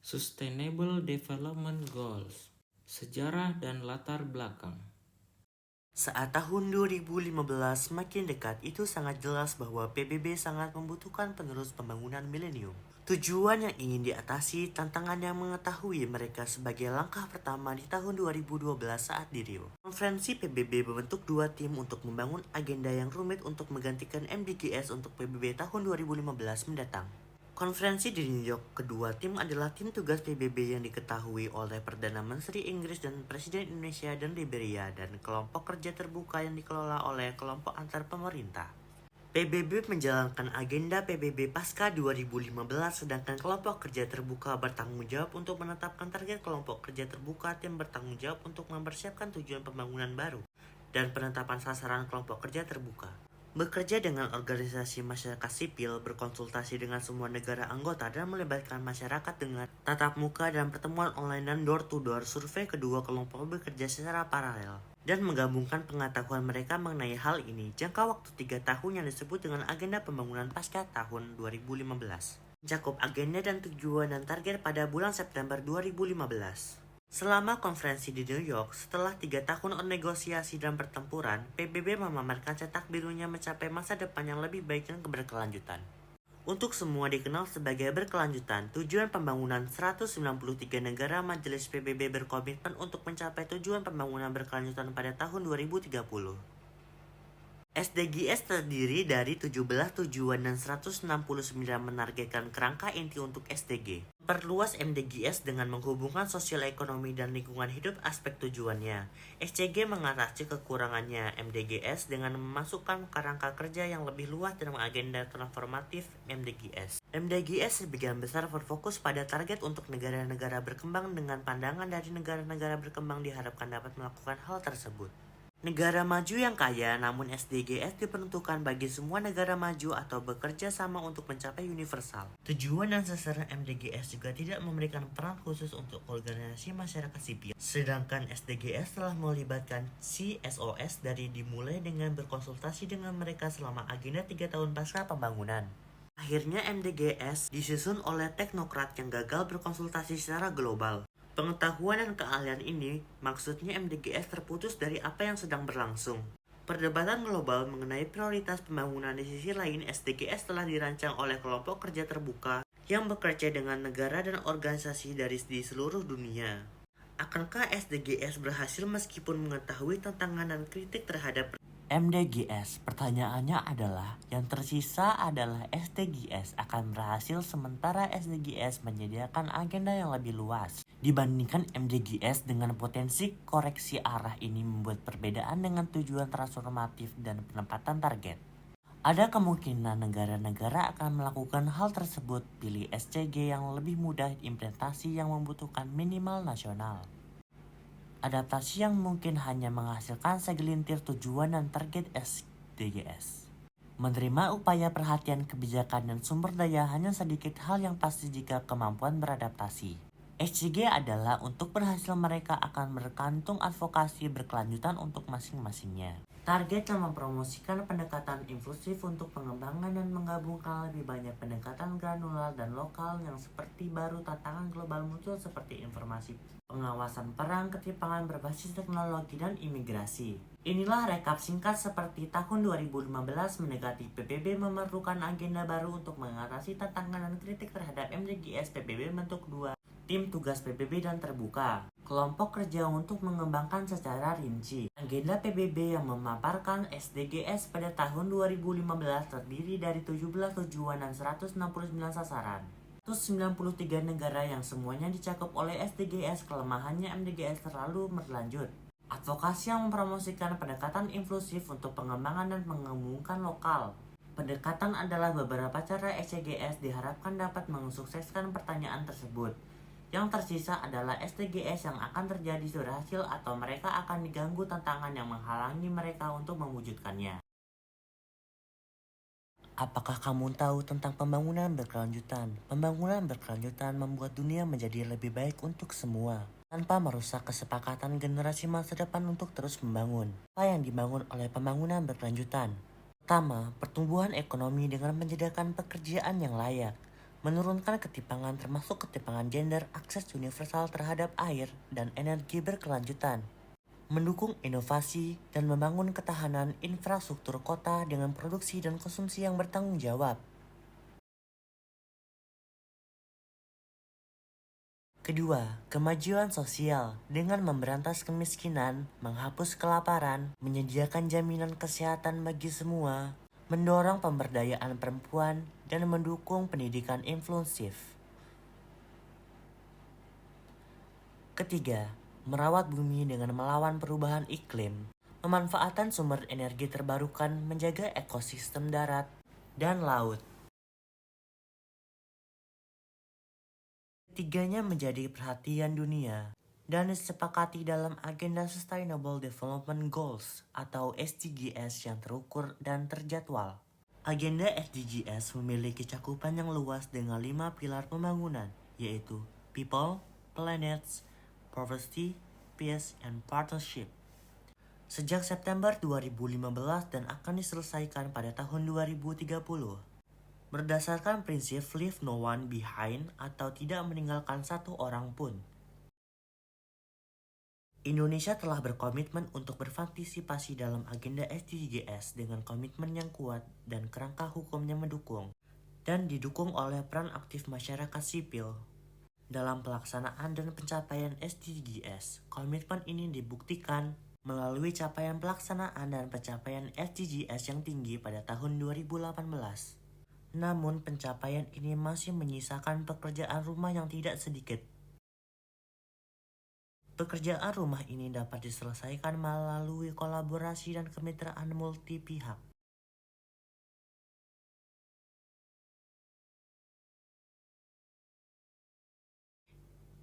Sustainable Development Goals, sejarah dan latar belakang. Saat tahun 2015 semakin dekat, itu sangat jelas bahwa PBB sangat membutuhkan penerus pembangunan milenium. Tujuan yang ingin diatasi, tantangan yang mengetahui mereka sebagai langkah pertama di tahun 2012 saat di Rio. Konferensi PBB membentuk dua tim untuk membangun agenda yang rumit untuk menggantikan MDGs untuk PBB tahun 2015 mendatang. Konferensi di New York, kedua tim adalah tim tugas PBB yang diketahui oleh Perdana Menteri Inggris dan Presiden Indonesia dan Liberia, dan kelompok kerja terbuka yang dikelola oleh kelompok antar pemerintah. PBB menjalankan agenda PBB pasca 2015, sedangkan kelompok kerja terbuka bertanggung jawab untuk menetapkan target. Kelompok kerja terbuka tim bertanggung jawab untuk mempersiapkan tujuan pembangunan baru dan penetapan sasaran kelompok kerja terbuka. Bekerja dengan organisasi masyarakat sipil, berkonsultasi dengan semua negara anggota, dan melibatkan masyarakat dengan tatap muka dan pertemuan online dan door-to-door survei. Kedua kelompok bekerja secara paralel dan menggabungkan pengetahuan mereka mengenai hal ini. Jangka waktu 3 tahun yang disebut dengan agenda pembangunan pasca tahun 2015 mencakup agenda dan tujuan dan target pada bulan September 2015. Selama konferensi di New York, setelah 3 tahun negosiasi dan pertempuran, PBB memamerkan cetak birunya mencapai masa depan yang lebih baik dan berkelanjutan. Untuk semua dikenal sebagai berkelanjutan, tujuan pembangunan 193 negara Majelis PBB berkomitmen untuk mencapai tujuan pembangunan berkelanjutan pada tahun 2030. SDGs terdiri dari 17 tujuan dan 169 menargetkan kerangka inti untuk SDG. Perluas MDGs dengan menghubungkan sosial ekonomi dan lingkungan hidup aspek tujuannya. SCG mengatasi kekurangannya MDGs dengan memasukkan kerangka kerja yang lebih luas dalam agenda transformatif MDGs. MDGs sebagian besar berfokus pada target untuk negara-negara berkembang, dengan pandangan dari negara-negara berkembang diharapkan dapat melakukan hal tersebut. Negara maju yang kaya, namun SDGs diperuntukkan bagi semua negara maju atau bekerja sama untuk mencapai universal. Tujuan dan sasaran MDGs juga tidak memberikan peran khusus untuk organisasi masyarakat sipil. Sedangkan SDGs telah melibatkan CSOs dari dimulai dengan berkonsultasi dengan mereka selama agenda 3 tahun pasca pembangunan. Akhirnya MDGs disusun oleh teknokrat yang gagal berkonsultasi secara global. Pengetahuan dan keahlian ini, maksudnya MDGs terputus dari apa yang sedang berlangsung. Perdebatan global mengenai prioritas pembangunan. Di sisi lain, SDGs telah dirancang oleh kelompok kerja terbuka yang bekerja dengan negara dan organisasi dari di seluruh dunia. Akankah SDGs berhasil meskipun mengetahui tantangan dan kritik terhadap MDGs? Pertanyaannya adalah, yang tersisa adalah SDGs akan berhasil sementara SDGs menyediakan agenda yang lebih luas dibandingkan MDGs. Dengan potensi koreksi arah ini membuat perbedaan dengan tujuan transformatif dan penempatan target. Ada kemungkinan negara-negara akan melakukan hal tersebut. Pilih SCG yang lebih mudah implementasi yang membutuhkan minimal nasional. Adaptasi yang mungkin hanya menghasilkan segelintir tujuan dan target SDGs. Menerima upaya perhatian kebijakan dan sumber daya hanya sedikit hal yang pasti jika kemampuan beradaptasi. SCG adalah untuk berhasil mereka akan bergantung advokasi berkelanjutan untuk masing-masingnya. Target yang mempromosikan pendekatan inklusif untuk pengembangan dan menggabungkan lebih banyak pendekatan granular dan lokal yang seperti baru tantangan global muncul seperti informasi, pengawasan perang, ketimpangan berbasis teknologi, dan imigrasi. Inilah rekap singkat seperti tahun 2015 mendekati. PBB memerlukan agenda baru untuk mengatasi tantangan dan kritik terhadap MDGs. PBB bentuk 2 tim tugas PBB dan terbuka. Kelompok kerja untuk mengembangkan secara rinci. Agenda PBB yang memaparkan SDGs pada tahun 2015 terdiri dari 17 tujuan dan 169 sasaran. 193 negara yang semuanya dicakup oleh SDGs. Kelemahannya MDGs terlalu berlanjut. Advokasi yang mempromosikan pendekatan inklusif untuk pengembangan dan mengembangkan lokal. Pendekatan adalah beberapa cara SDGs diharapkan dapat mensukseskan pertanyaan tersebut. Yang tersisa adalah SDGs yang akan terjadi berhasil atau mereka akan diganggu tantangan yang menghalangi mereka untuk mewujudkannya. Apakah kamu tahu tentang pembangunan berkelanjutan? Pembangunan berkelanjutan membuat dunia menjadi lebih baik untuk semua, tanpa merusak kesepakatan generasi masa depan untuk terus membangun. Apa yang dibangun oleh pembangunan berkelanjutan? Pertama, pertumbuhan ekonomi dengan menyediakan pekerjaan yang layak, menurunkan ketimpangan termasuk ketimpangan gender, akses universal terhadap air dan energi berkelanjutan, mendukung inovasi dan membangun ketahanan infrastruktur kota dengan produksi dan konsumsi yang bertanggung jawab. Kedua, kemajuan sosial dengan memberantas kemiskinan, menghapus kelaparan, menyediakan jaminan kesehatan bagi semua, mendorong pemberdayaan perempuan, dan mendukung pendidikan inklusif. Ketiga, merawat bumi dengan melawan perubahan iklim, pemanfaatan sumber energi terbarukan, menjaga ekosistem darat dan laut. Ketiganya menjadi perhatian dunia dan disepakati dalam Agenda Sustainable Development Goals atau SDGs yang terukur dan terjadwal. Agenda SDGs memiliki cakupan yang luas dengan 5 pilar pembangunan, yaitu People, Planet, Poverty, Peace, and Partnership. Sejak September 2015 dan akan diselesaikan pada tahun 2030. Berdasarkan prinsip Leave No One Behind atau tidak meninggalkan satu orang pun. Indonesia telah berkomitmen untuk berpartisipasi dalam agenda SDGs dengan komitmen yang kuat dan kerangka hukum yang mendukung dan didukung oleh peran aktif masyarakat sipil. Dalam pelaksanaan dan pencapaian SDGs, komitmen ini dibuktikan melalui capaian pelaksanaan dan pencapaian SDGs yang tinggi pada tahun 2018. Namun pencapaian ini masih menyisakan pekerjaan rumah yang tidak sedikit. Pekerjaan rumah ini dapat diselesaikan melalui kolaborasi dan kemitraan multi pihak.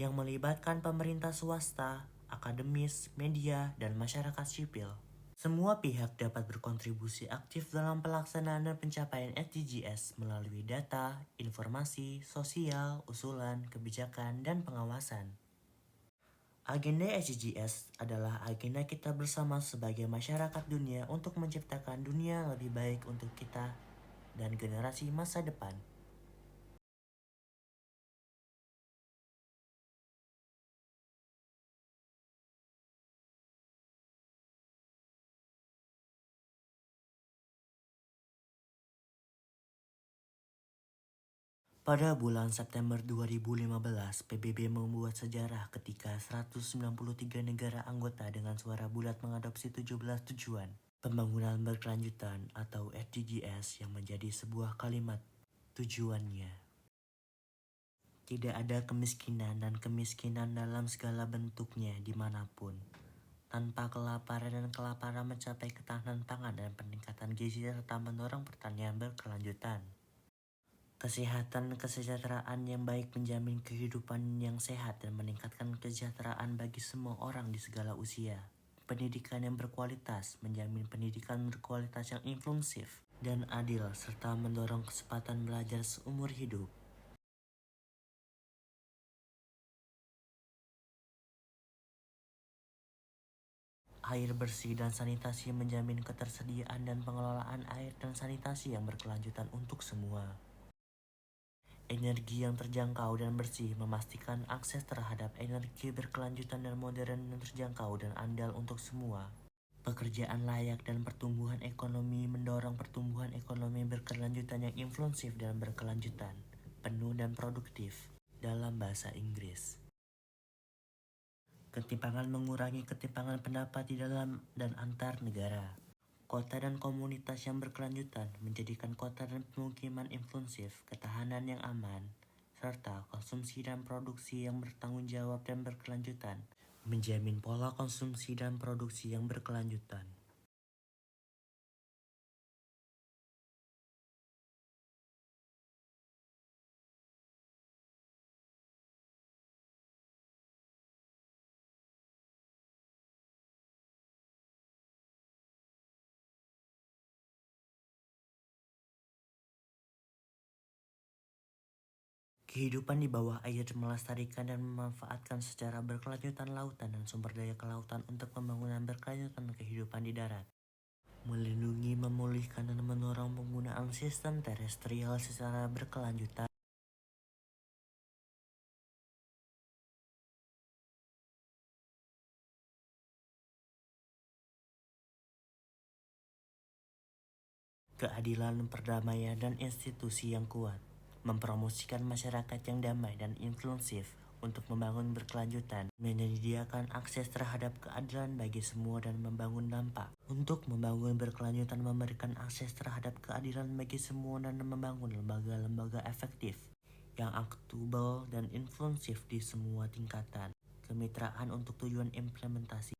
Yang melibatkan pemerintah swasta, akademis, media, dan masyarakat sipil. Semua pihak dapat berkontribusi aktif dalam pelaksanaan dan pencapaian SDGs melalui data, informasi, sosial, usulan, kebijakan, dan pengawasan. Agenda SDGs adalah agenda kita bersama sebagai masyarakat dunia untuk menciptakan dunia lebih baik untuk kita dan generasi masa depan. Pada bulan September 2015, PBB membuat sejarah ketika 193 negara anggota dengan suara bulat mengadopsi 17 tujuan pembangunan berkelanjutan atau SDGs yang menjadi sebuah kalimat tujuannya. Tidak ada kemiskinan dan kemiskinan dalam segala bentuknya dimanapun. Tanpa kelaparan dan kelaparan mencapai ketahanan pangan dan peningkatan gizi serta mendorong pertanian berkelanjutan. Kesejahteraan yang baik menjamin kehidupan yang sehat dan meningkatkan kesejahteraan bagi semua orang di segala usia. Pendidikan yang berkualitas menjamin pendidikan berkualitas yang inklusif dan adil serta mendorong kesempatan belajar seumur hidup. Air bersih dan sanitasi menjamin ketersediaan dan pengelolaan air dan sanitasi yang berkelanjutan untuk semua. Energi yang terjangkau dan bersih memastikan akses terhadap energi berkelanjutan dan modern yang terjangkau dan andal untuk semua. Pekerjaan layak dan pertumbuhan ekonomi mendorong pertumbuhan ekonomi berkelanjutan yang inklusif dan berkelanjutan, penuh dan produktif dalam bahasa Inggris. Ketimpangan mengurangi ketimpangan pendapat di dalam dan antar negara. Kota dan komunitas yang berkelanjutan menjadikan kota dan pemukiman inklusif, ketahanan yang aman, serta konsumsi dan produksi yang bertanggung jawab dan berkelanjutan, menjamin pola konsumsi dan produksi yang berkelanjutan. Kehidupan di bawah air melestarikan dan memanfaatkan secara berkelanjutan lautan dan sumber daya kelautan untuk pembangunan berkelanjutan kehidupan di darat. Melindungi, memulihkan, dan mendorong penggunaan sistem terestrial secara berkelanjutan. keadilan, perdamaian, dan institusi yang kuat, mempromosikan masyarakat yang damai dan inklusif untuk membangun berkelanjutan, menyediakan akses terhadap keadilan bagi semua dan membangun dampak. Untuk membangun berkelanjutan, memberikan akses terhadap keadilan bagi semua dan membangun lembaga-lembaga efektif yang akuntabel dan inklusif di semua tingkatan. Kemitraan untuk tujuan implementasi